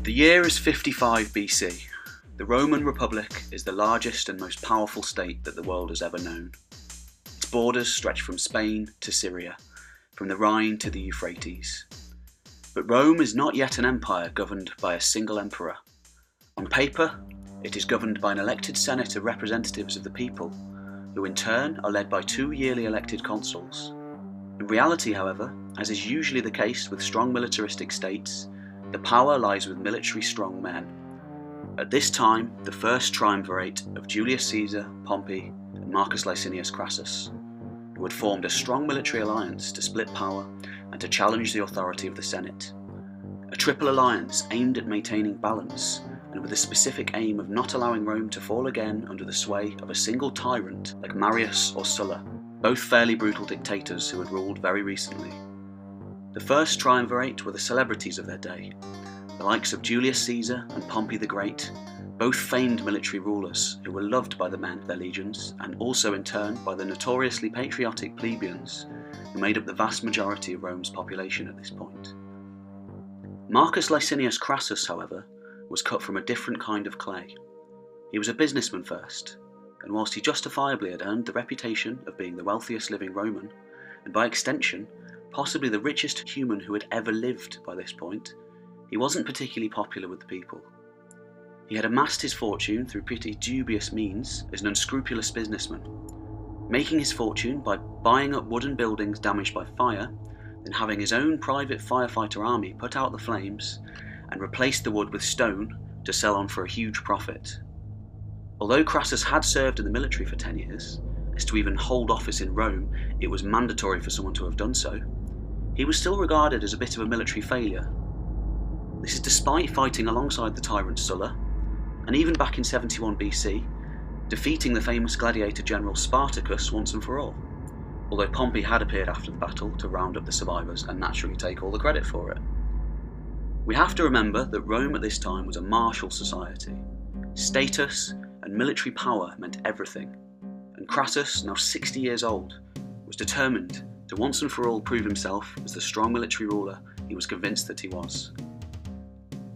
The year is 55 BC. The Roman Republic is the largest and most powerful state that the world has ever known. Its borders stretch from Spain to Syria, from the Rhine to the Euphrates. But Rome is not yet an empire governed by a single emperor. On paper, it is governed by an elected Senate of representatives of the people, who in turn are led by two yearly elected consuls. In reality, however, as is usually the case with strong militaristic states, the power lies with military strong men. At this time, the first triumvirate of Julius Caesar, Pompey, and Marcus Licinius Crassus, who had formed a strong military alliance to split power and to challenge the authority of the Senate. A triple alliance aimed at maintaining balance and with the specific aim of not allowing Rome to fall again under the sway of a single tyrant like Marius or Sulla, both fairly brutal dictators who had ruled very recently. The first triumvirate were the celebrities of their day, the likes of Julius Caesar and Pompey the Great, both famed military rulers who were loved by the men of their legions and also in turn by the notoriously patriotic plebeians who made up the vast majority of Rome's population at this point. Marcus Licinius Crassus, however, was cut from a different kind of clay. He was a businessman first, and whilst he justifiably had earned the reputation of being the wealthiest living Roman, and by extension, possibly the richest human who had ever lived by this point, he wasn't particularly popular with the people. He had amassed his fortune through pretty dubious means as an unscrupulous businessman, making his fortune by buying up wooden buildings damaged by fire, then having his own private firefighter army put out the flames and replace the wood with stone to sell on for a huge profit. Although Crassus had served in the military for 10 years, as to even hold office in Rome it was mandatory for someone to have done so, he was still regarded as a bit of a military failure. This is despite fighting alongside the tyrant Sulla, and even back in 71 BC, defeating the famous gladiator general Spartacus once and for all, although Pompey had appeared after the battle to round up the survivors and naturally take all the credit for it. We have to remember that Rome at this time was a martial society. Status and military power meant everything, and Crassus, now 60 years old, was determined to once and for all prove himself as the strong military ruler he was convinced that he was.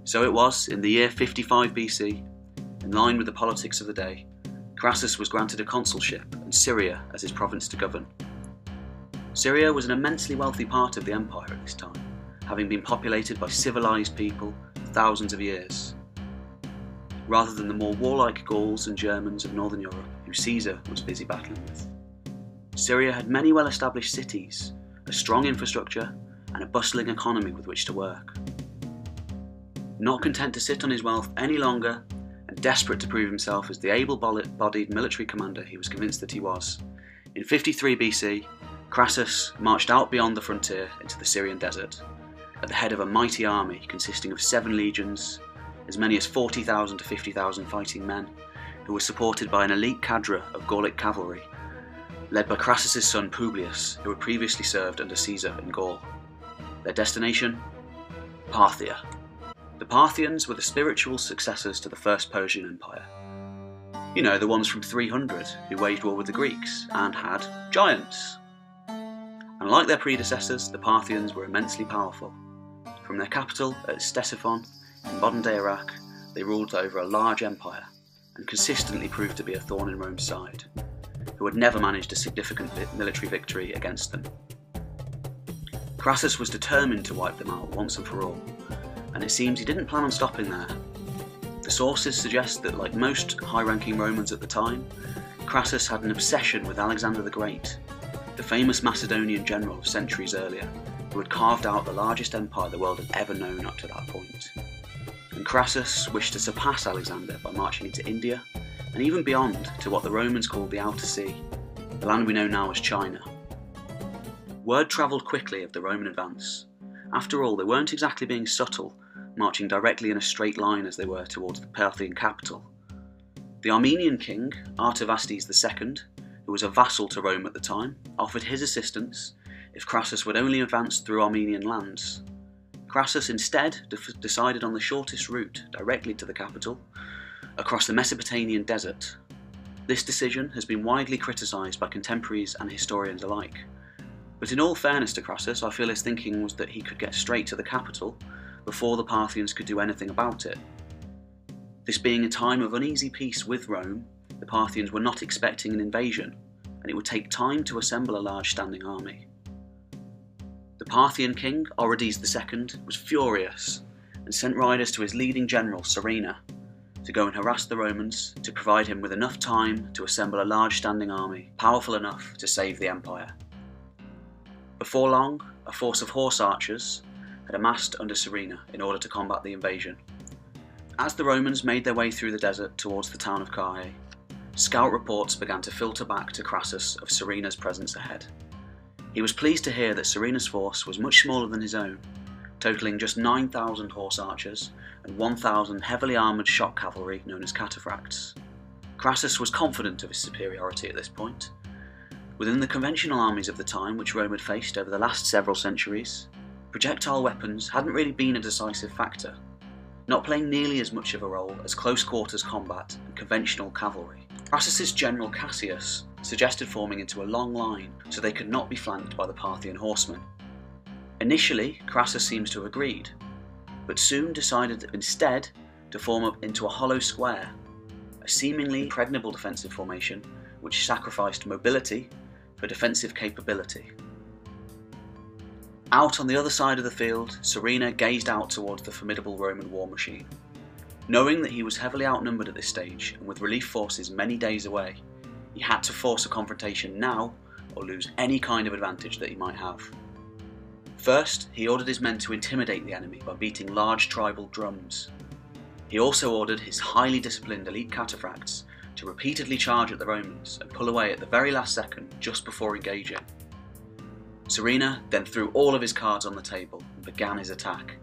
So it was, in the year 55 BC, in line with the politics of the day, Crassus was granted a consulship and Syria as his province to govern. Syria was an immensely wealthy part of the empire at this time, having been populated by civilised people for thousands of years, rather than the more warlike Gauls and Germans of northern Europe who Caesar was busy battling with. Syria had many well-established cities, a strong infrastructure, and a bustling economy with which to work. Not content to sit on his wealth any longer, and desperate to prove himself as the able-bodied military commander he was convinced that he was, in 53 BC, Crassus marched out beyond the frontier into the Syrian desert, at the head of a mighty army consisting of 7 legions, as many as 40,000 to 50,000 fighting men, who were supported by an elite cadre of Gallic cavalry, led by Crassus's son Publius, who had previously served under Caesar in Gaul. Their destination? Parthia. The Parthians were the spiritual successors to the First Persian Empire. You know, the ones from 300 who waged war with the Greeks and had giants. And like their predecessors, the Parthians were immensely powerful. From their capital at Ctesiphon in modern-day Iraq, they ruled over a large empire and consistently proved to be a thorn in Rome's side, who had never managed a significant military victory against them. Crassus was determined to wipe them out once and for all, and it seems he didn't plan on stopping there. The sources suggest that, like most high-ranking Romans at the time, Crassus had an obsession with Alexander the Great, the famous Macedonian general centuries earlier, who had carved out the largest empire the world had ever known up to that point. And Crassus wished to surpass Alexander by marching into India, and even beyond to what the Romans called the Outer Sea, the land we know now as China. Word travelled quickly of the Roman advance. After all, they weren't exactly being subtle, marching directly in a straight line as they were towards the Parthian capital. The Armenian king, Artavasdes II, who was a vassal to Rome at the time, offered his assistance if Crassus would only advance through Armenian lands. Crassus instead decided on the shortest route directly to the capital, across the Mesopotamian desert. This decision has been widely criticised by contemporaries and historians alike. But in all fairness to Crassus, I feel his thinking was that he could get straight to the capital before the Parthians could do anything about it. This being a time of uneasy peace with Rome, the Parthians were not expecting an invasion, and it would take time to assemble a large standing army. The Parthian king, Orodes II, was furious and sent riders to his leading general, Serena, to go and harass the Romans to provide him with enough time to assemble a large standing army, powerful enough to save the empire. Before long, a force of horse archers had amassed under Serena in order to combat the invasion. As the Romans made their way through the desert towards the town of Carrhae, scout reports began to filter back to Crassus of Serena's presence ahead. He was pleased to hear that Serena's force was much smaller than his own, totaling just 9,000 horse archers and 1,000 heavily armoured shock cavalry known as cataphracts. Crassus was confident of his superiority at this point. Within the conventional armies of the time which Rome had faced over the last several centuries, projectile weapons hadn't really been a decisive factor, not playing nearly as much of a role as close quarters combat and conventional cavalry. Crassus's general Cassius suggested forming into a long line so they could not be flanked by the Parthian horsemen. Initially, Crassus seems to have agreed, but soon decided instead to form up into a hollow square, a seemingly impregnable defensive formation which sacrificed mobility for defensive capability. Out on the other side of the field, Serena gazed out towards the formidable Roman war machine. Knowing that he was heavily outnumbered at this stage and with relief forces many days away, he had to force a confrontation now or lose any kind of advantage that he might have. First, he ordered his men to intimidate the enemy by beating large tribal drums. He also ordered his highly disciplined elite cataphracts to repeatedly charge at the Romans and pull away at the very last second just before engaging. Serena then threw all of his cards on the table and began his attack.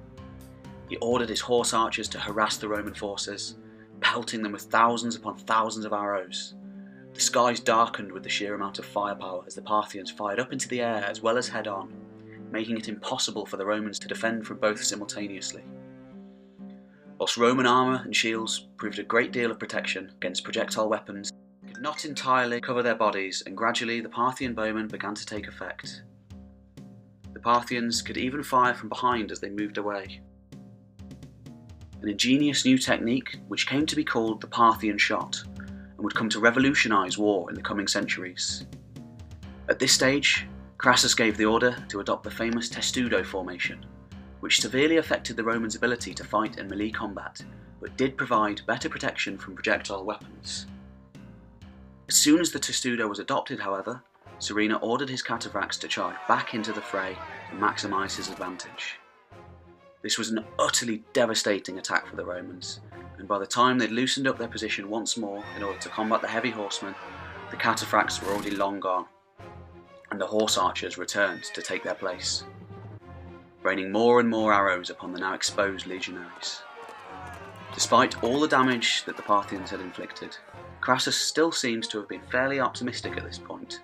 He ordered his horse archers to harass the Roman forces, pelting them with thousands upon thousands of arrows. The skies darkened with the sheer amount of firepower as the Parthians fired up into the air as well as head on, making it impossible for the Romans to defend from both simultaneously. Whilst Roman armour and shields proved a great deal of protection against projectile weapons, they could not entirely cover their bodies, and gradually the Parthian bowmen began to take effect. The Parthians could even fire from behind as they moved away. An ingenious new technique which came to be called the Parthian shot, and would come to revolutionise war in the coming centuries. At this stage, Crassus gave the order to adopt the famous testudo formation, which severely affected the Romans' ability to fight in melee combat, but did provide better protection from projectile weapons. As soon as the testudo was adopted, however, Serena ordered his cataphracts to charge back into the fray and maximise his advantage. This was an utterly devastating attack for the Romans, and by the time they'd loosened up their position once more in order to combat the heavy horsemen, the cataphracts were already long gone, and the horse archers returned to take their place, raining more and more arrows upon the now exposed legionaries. Despite all the damage that the Parthians had inflicted, Crassus still seems to have been fairly optimistic at this point.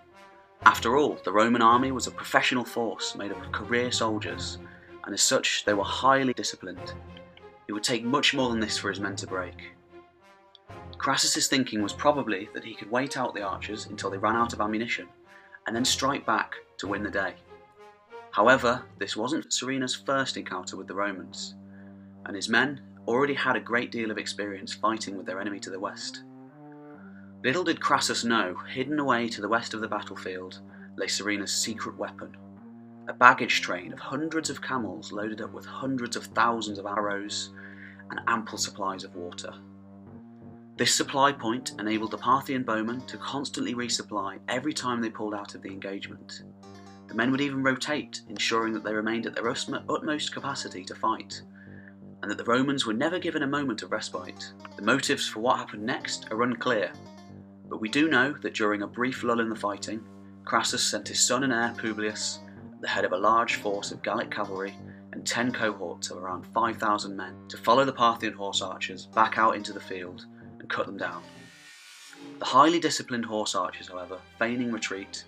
After all, the Roman army was a professional force made up of career soldiers, and as such they were highly disciplined. It would take much more than this for his men to break. Crassus's thinking was probably that he could wait out the archers until they ran out of ammunition, and then strike back to win the day. However, this wasn't Serena's first encounter with the Romans, and his men already had a great deal of experience fighting with their enemy to the west. Little did Crassus know, hidden away to the west of the battlefield lay Serena's secret weapon, a baggage train of hundreds of camels loaded up with hundreds of thousands of arrows and ample supplies of water. This supply point enabled the Parthian bowmen to constantly resupply every time they pulled out of the engagement. The men would even rotate, ensuring that they remained at their utmost capacity to fight, and that the Romans were never given a moment of respite. The motives for what happened next are unclear, but we do know that during a brief lull in the fighting, Crassus sent his son and heir Publius at the head of a large force of Gallic cavalry and 10 cohorts of around 5,000 men to follow the Parthian horse archers back out into the field and cut them down. The highly disciplined horse archers, however, feigning retreat,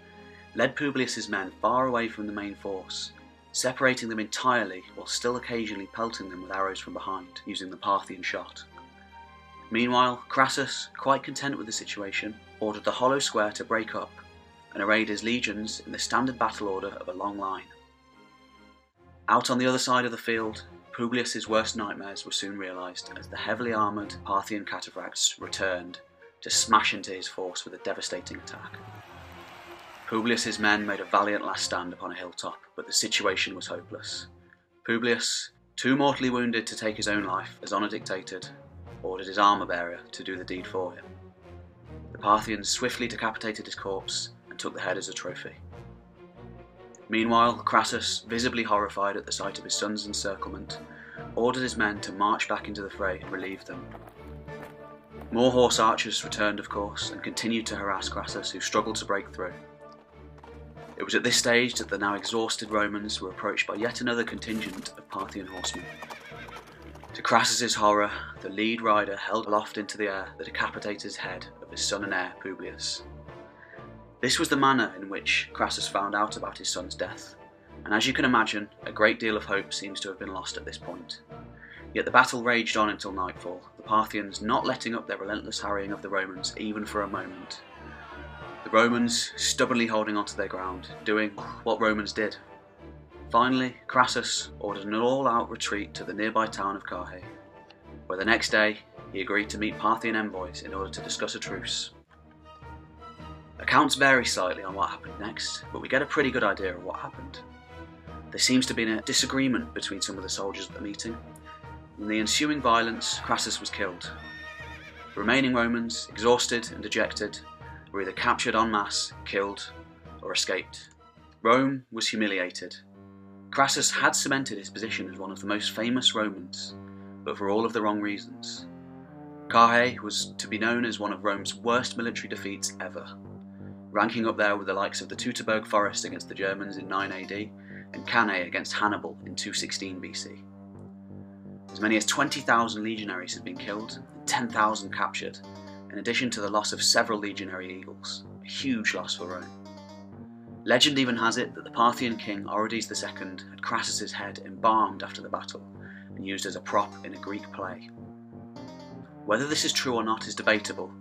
led Publius's men far away from the main force, separating them entirely while still occasionally pelting them with arrows from behind, using the Parthian shot. Meanwhile, Crassus, quite content with the situation, ordered the hollow square to break up and arrayed his legions in the standard battle order of a long line. Out on the other side of the field, Publius's worst nightmares were soon realised as the heavily armoured Parthian cataphracts returned to smash into his force with a devastating attack. Publius's men made a valiant last stand upon a hilltop, but the situation was hopeless. Publius, too mortally wounded to take his own life as honour dictated, ordered his armour-bearer to do the deed for him. The Parthians swiftly decapitated his corpse and took the head as a trophy. Meanwhile, Crassus, visibly horrified at the sight of his son's encirclement, ordered his men to march back into the fray and relieve them. More horse archers returned, of course, and continued to harass Crassus, who struggled to break through. It was at this stage that the now exhausted Romans were approached by yet another contingent of Parthian horsemen. To Crassus's horror, the lead rider held aloft into the air the decapitated head of his son and heir, Publius. This was the manner in which Crassus found out about his son's death, and as you can imagine, a great deal of hope seems to have been lost at this point. Yet the battle raged on until nightfall, the Parthians not letting up their relentless harrying of the Romans even for a moment. The Romans stubbornly holding onto their ground, doing what Romans did. Finally, Crassus ordered an all-out retreat to the nearby town of Carrhae, where the next day he agreed to meet Parthian envoys in order to discuss a truce. Accounts vary slightly on what happened next, but we get a pretty good idea of what happened. There seems to have been a disagreement between some of the soldiers at the meeting. In the ensuing violence, Crassus was killed. The remaining Romans, exhausted and dejected, were either captured en masse, killed, or escaped. Rome was humiliated. Crassus had cemented his position as one of the most famous Romans, but for all of the wrong reasons. Carrhae was to be known as one of Rome's worst military defeats ever, ranking up there with the likes of the Teutoburg Forest against the Germans in 9 AD and Cannae against Hannibal in 216 BC. As many as 20,000 legionaries had been killed and 10,000 captured, in addition to the loss of several legionary eagles, a huge loss for Rome. Legend even has it that the Parthian king Orodes II had Crassus's head embalmed after the battle and used as a prop in a Greek play. Whether this is true or not is debatable,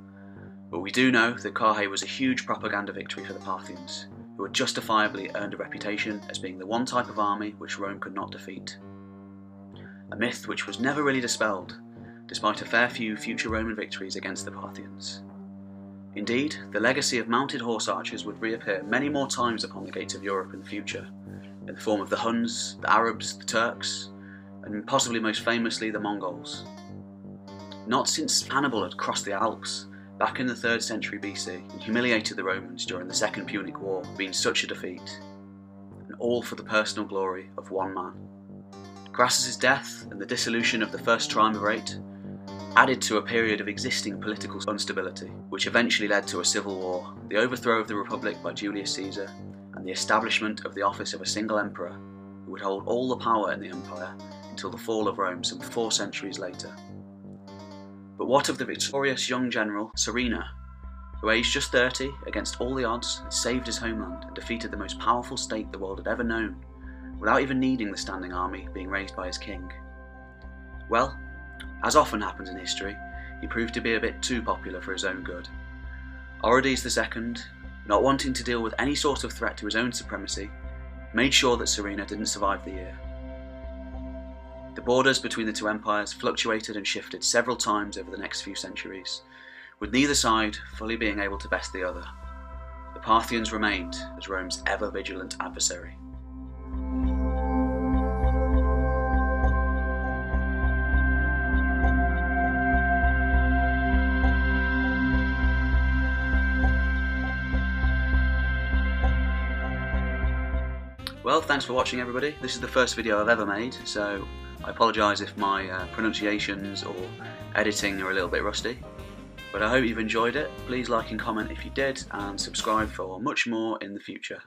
but we do know that Carrhae was a huge propaganda victory for the Parthians, who had justifiably earned a reputation as being the one type of army which Rome could not defeat. A myth which was never really dispelled, despite a fair few future Roman victories against the Parthians. Indeed, the legacy of mounted horse archers would reappear many more times upon the gates of Europe in the future, in the form of the Huns, the Arabs, the Turks, and possibly most famously the Mongols. Not since Hannibal had crossed the Alps, back in the 3rd century BC, and humiliated the Romans during the Second Punic War, had been such a defeat, and all for the personal glory of one man. Crassus's death and the dissolution of the First Triumvirate added to a period of existing political instability, which eventually led to a civil war, the overthrow of the Republic by Julius Caesar, and the establishment of the office of a single emperor, who would hold all the power in the empire until the fall of Rome some 4 centuries later. But what of the victorious young general, Serena, who aged just 30 against all the odds had saved his homeland and defeated the most powerful state the world had ever known, without even needing the standing army being raised by his king? Well, as often happens in history, he proved to be a bit too popular for his own good. Orodes II, not wanting to deal with any sort of threat to his own supremacy, made sure that Serena didn't survive the year. The borders between the two empires fluctuated and shifted several times over the next few centuries, with neither side fully being able to best the other. The Parthians remained as Rome's ever-vigilant adversary. Well, thanks for watching everybody. This is the first video I've ever made, so I apologise if my pronunciations or editing are a little bit rusty. But I hope you've enjoyed it. Please like and comment if you did, and subscribe for much more in the future.